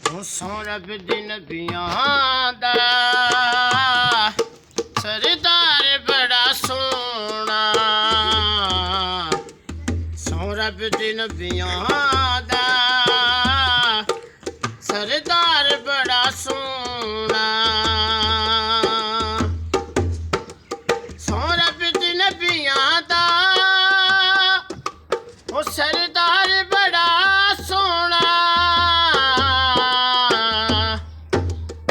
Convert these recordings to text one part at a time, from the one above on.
सौ रब दी नबियां दा सरदार बड़ा सोना। सौ रब दी नबियां दा सरदार बड़ा सोना। सौ रब दी नबियां दा ओ सरदार बड़ा सोना।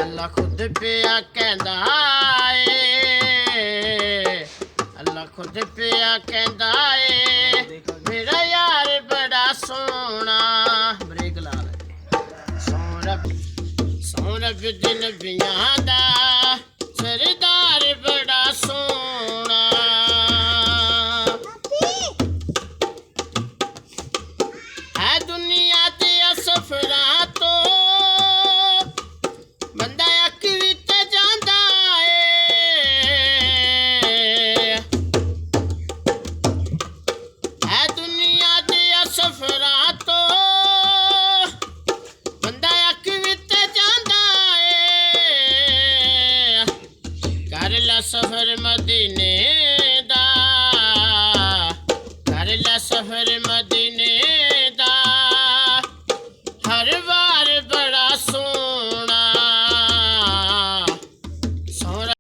अल्लाह खुद पिया कहंदा ए, अल्लाह खुद पिया कहंदा ए मेरा यार बड़ा सोना। ब्रेक ला ले। सौ रब दी नबियां दा सरदार बड़ा सोना। है दुनिया ते सफरां तो बंदा अक विच जांदा ए। है दुनिया ते सफरां तो बंदा अक विच जांदा ए। कर ला सफर मदीने दा, कर ला सफर मदीने